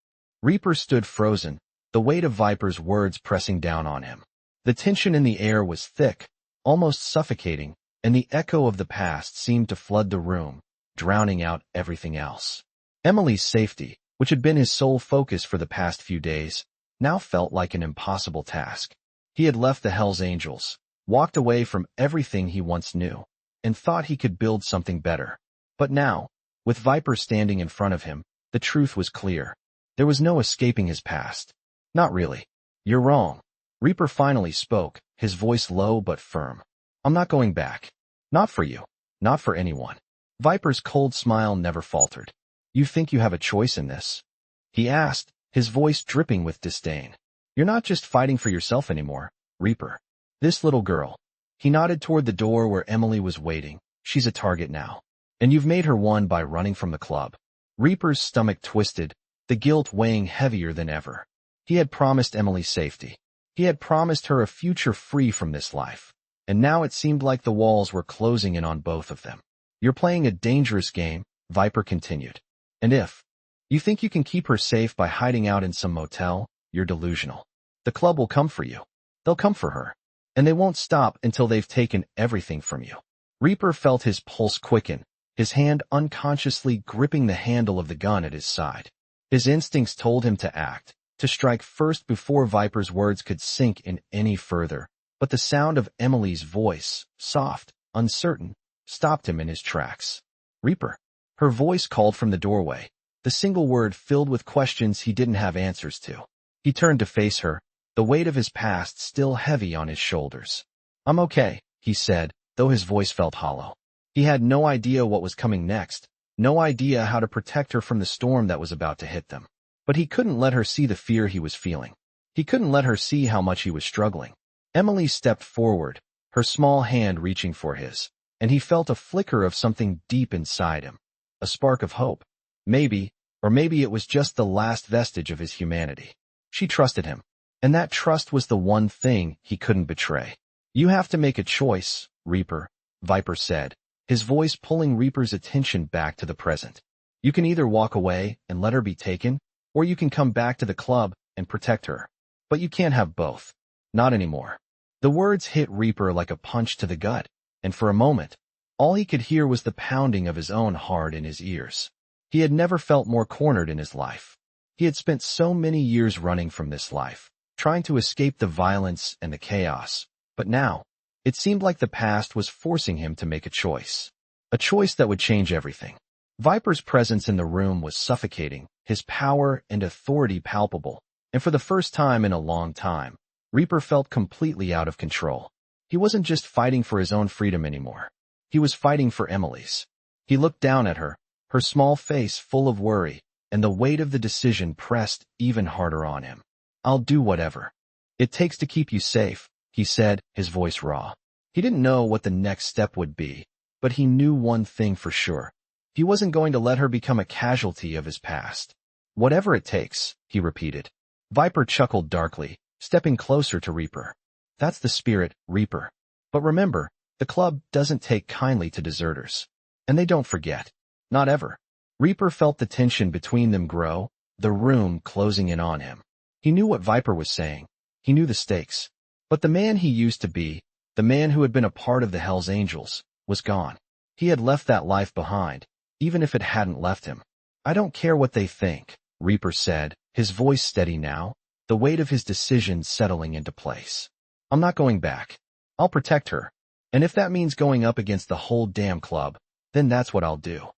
Reaper stood frozen, the weight of Viper's words pressing down on him. The tension in the air was thick, almost suffocating, and the echo of the past seemed to flood the room, drowning out everything else. Emily's safety, which had been his sole focus for the past few days, now felt like an impossible task. He had left the Hells Angels, walked away from everything he once knew, and thought he could build something better. But now, with Viper standing in front of him, the truth was clear. There was no escaping his past. Not really. You're wrong. Reaper finally spoke, his voice low but firm. I'm not going back. Not for you. Not for anyone. Viper's cold smile never faltered. You think you have a choice in this? He asked, his voice dripping with disdain. You're not just fighting for yourself anymore, Reaper. This little girl. He nodded toward the door where Emily was waiting. She's a target now. And you've made her one by running from the club. Reaper's stomach twisted, the guilt weighing heavier than ever. He had promised Emily safety. He had promised her a future free from this life. And now it seemed like the walls were closing in on both of them. You're playing a dangerous game, Viper continued. And if you think you can keep her safe by hiding out in some motel, you're delusional. The club will come for you. They'll come for her. And they won't stop until they've taken everything from you. Reaper felt his pulse quicken, his hand unconsciously gripping the handle of the gun at his side. His instincts told him to act, to strike first before Viper's words could sink in any further. But the sound of Emily's voice, soft, uncertain, stopped him in his tracks. Reaper. Her voice called from the doorway, the single word filled with questions he didn't have answers to. He turned to face her, the weight of his past still heavy on his shoulders. I'm okay, he said, though his voice felt hollow. He had no idea what was coming next, no idea how to protect her from the storm that was about to hit them. But he couldn't let her see the fear he was feeling. He couldn't let her see how much he was struggling. Emily stepped forward, her small hand reaching for his, and he felt a flicker of something deep inside him. A spark of hope. Maybe, or maybe it was just the last vestige of his humanity. She trusted him, and that trust was the one thing he couldn't betray. You have to make a choice, Reaper, Viper said, his voice pulling Reaper's attention back to the present. You can either walk away and let her be taken, or you can come back to the club and protect her. But you can't have both. Not anymore. The words hit Reaper like a punch to the gut, and for a moment, all he could hear was the pounding of his own heart in his ears. He had never felt more cornered in his life. He had spent so many years running from this life, trying to escape the violence and the chaos. But now, it seemed like the past was forcing him to make a choice. A choice that would change everything. Viper's presence in the room was suffocating, his power and authority palpable, and for the first time in a long time, Reaper felt completely out of control. He wasn't just fighting for his own freedom anymore. He was fighting for Emily's. He looked down at her, her small face full of worry, and the weight of the decision pressed even harder on him. I'll do whatever it takes to keep you safe, he said, his voice raw. He didn't know what the next step would be, but he knew one thing for sure. He wasn't going to let her become a casualty of his past. Whatever it takes, he repeated. Viper chuckled darkly, stepping closer to Reaper. That's the spirit, Reaper. But remember, the club doesn't take kindly to deserters. And they don't forget. Not ever. Reaper felt the tension between them grow, the room closing in on him. He knew what Viper was saying. He knew the stakes. But the man he used to be, the man who had been a part of the Hells Angels, was gone. He had left that life behind, even if it hadn't left him. I don't care what they think, Reaper said, his voice steady now, the weight of his decision settling into place. I'm not going back. I'll protect her. And if that means going up against the whole damn club, then that's what I'll do.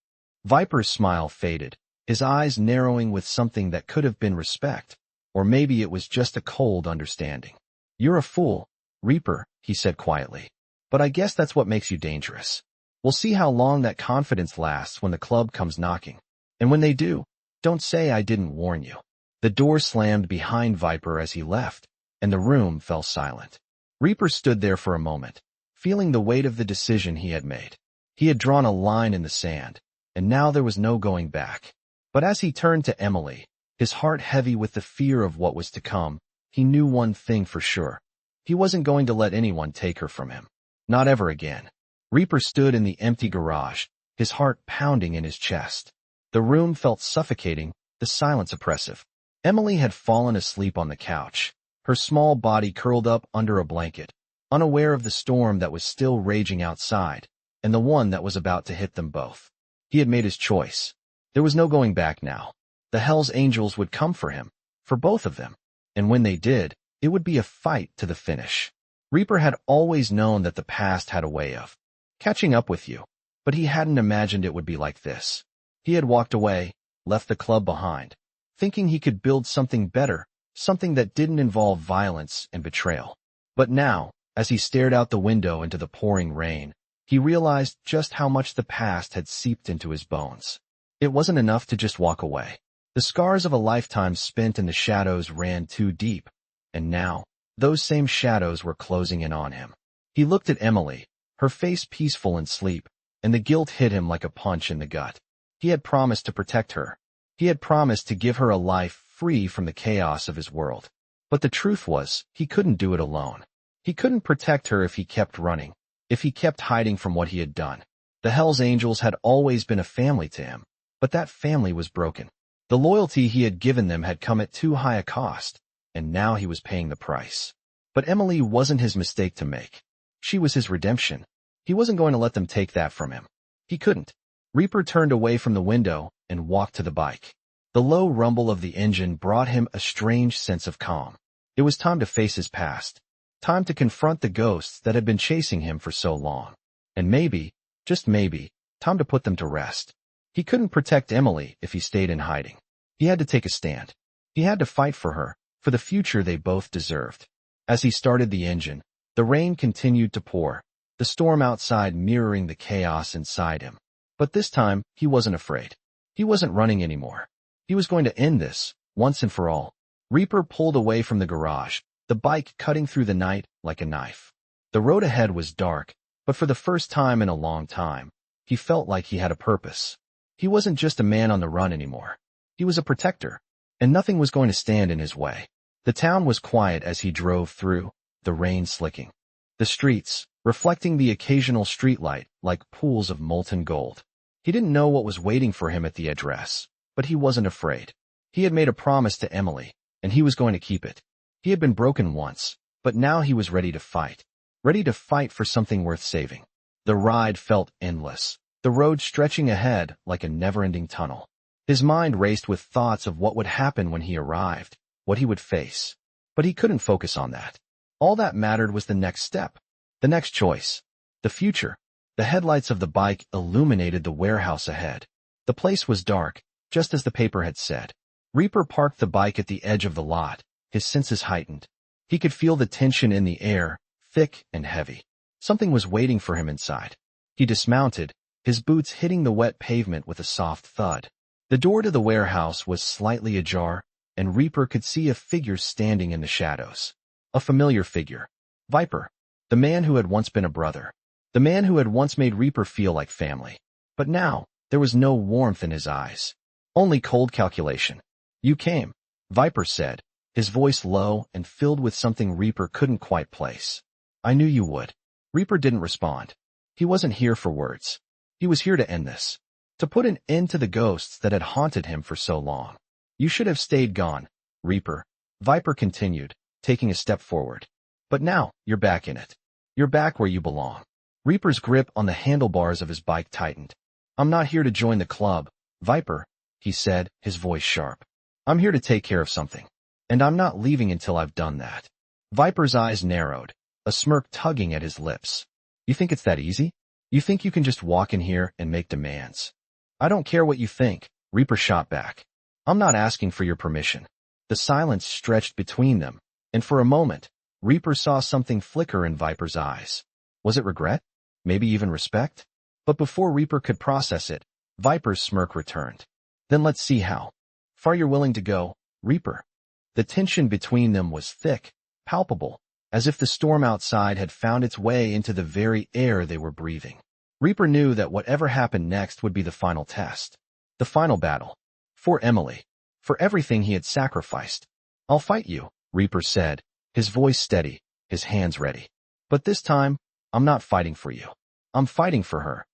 Viper's smile faded, his eyes narrowing with something that could have been respect, or maybe it was just a cold understanding. You're a fool, Reaper, he said quietly. But I guess that's what makes you dangerous. We'll see how long that confidence lasts when the club comes knocking. And when they do, Don't say I didn't warn you. The door slammed behind Viper as he left, and the room fell silent. Reaper stood there for a moment, feeling the weight of the decision he had made. He had drawn a line in the sand, and now there was no going back. But as he turned to Emily, his heart heavy with the fear of what was to come, he knew one thing for sure. He wasn't going to let anyone take her from him. Not ever again. Reaper stood in the empty garage, his heart pounding in his chest. The room felt suffocating, the silence oppressive. Emily had fallen asleep on the couch, her small body curled up under a blanket, unaware of the storm that was still raging outside, and the one that was about to hit them both. He had made his choice. There was no going back now. The Hell's Angels would come for him, for both of them, and when they did, it would be a fight to the finish. Reaper had always known that the past had a way of catching up with you, but he hadn't imagined it would be like this. He had walked away, left the club behind, thinking he could build something better, something that didn't involve violence and betrayal. But now, as he stared out the window into the pouring rain, he realized just how much the past had seeped into his bones. It wasn't enough to just walk away. The scars of a lifetime spent in the shadows ran too deep, and now, those same shadows were closing in on him. He looked at Emily, her face peaceful in sleep, and the guilt hit him like a punch in the gut. He had promised to protect her. He had promised to give her a life free from the chaos of his world. But the truth was, he couldn't do it alone. He couldn't protect her if he kept running, if he kept hiding from what he had done. The Hell's Angels had always been a family to him, but that family was broken. The loyalty he had given them had come at too high a cost, and now he was paying the price. But Emily wasn't his mistake to make. She was his redemption. He wasn't going to let them take that from him. He couldn't. Reaper turned away from the window and walked to the bike. The low rumble of the engine brought him a strange sense of calm. It was time to face his past. Time to confront the ghosts that had been chasing him for so long. And maybe, just maybe, time to put them to rest. He couldn't protect Emily if he stayed in hiding. He had to take a stand. He had to fight for her, for the future they both deserved. As he started the engine, the rain continued to pour, the storm outside mirroring the chaos inside him. But this time, he wasn't afraid. He wasn't running anymore. He was going to end this, once and for all. Reaper pulled away from the garage, the bike cutting through the night like a knife. The road ahead was dark, but for the first time in a long time, he felt like he had a purpose. He wasn't just a man on the run anymore. He was a protector, and nothing was going to stand in his way. The town was quiet as he drove through, the rain slicking. The streets, reflecting the occasional streetlight like pools of molten gold. He didn't know what was waiting for him at the address, but he wasn't afraid. He had made a promise to Emily, and he was going to keep it. He had been broken once, but now he was ready to fight. Ready to fight for something worth saving. The ride felt endless, the road stretching ahead like a never-ending tunnel. His mind raced with thoughts of what would happen when he arrived, what he would face. But he couldn't focus on that. All that mattered was the next step, the next choice, the future. The headlights of the bike illuminated the warehouse ahead. The place was dark, just as the paper had said. Reaper parked the bike at the edge of the lot, his senses heightened. He could feel the tension in the air, thick and heavy. Something was waiting for him inside. He dismounted, his boots hitting the wet pavement with a soft thud. The door to the warehouse was slightly ajar, and Reaper could see a figure standing in the shadows. A familiar figure. Viper. The man who had once been a brother. The man who had once made Reaper feel like family. But now, there was no warmth in his eyes. Only cold calculation. You came, Viper said, his voice low and filled with something Reaper couldn't quite place. I knew you would. Reaper didn't respond. He wasn't here for words. He was here to end this. To put an end to the ghosts that had haunted him for so long. You should have stayed gone, Reaper. Viper continued, taking a step forward. But now, you're back in it. You're back where you belong. Reaper's grip on the handlebars of his bike tightened. I'm not here to join the club, Viper, he said, his voice sharp. I'm here to take care of something. And I'm not leaving until I've done that. Viper's eyes narrowed, a smirk tugging at his lips. You think it's that easy? You think you can just walk in here and make demands? I don't care what you think, Reaper shot back. I'm not asking for your permission. The silence stretched between them, and for a moment, Reaper saw something flicker in Viper's eyes. Was it regret? Maybe even respect? But before Reaper could process it, Viper's smirk returned. Then let's see how. Far you're willing to go, Reaper? The tension between them was thick, palpable, as if the storm outside had found its way into the very air they were breathing. Reaper knew that whatever happened next would be the final test. The final battle. For Emily. For everything he had sacrificed. I'll fight you, Reaper said, his voice steady, his hands ready. But this time, I'm not fighting for you. I'm fighting for her.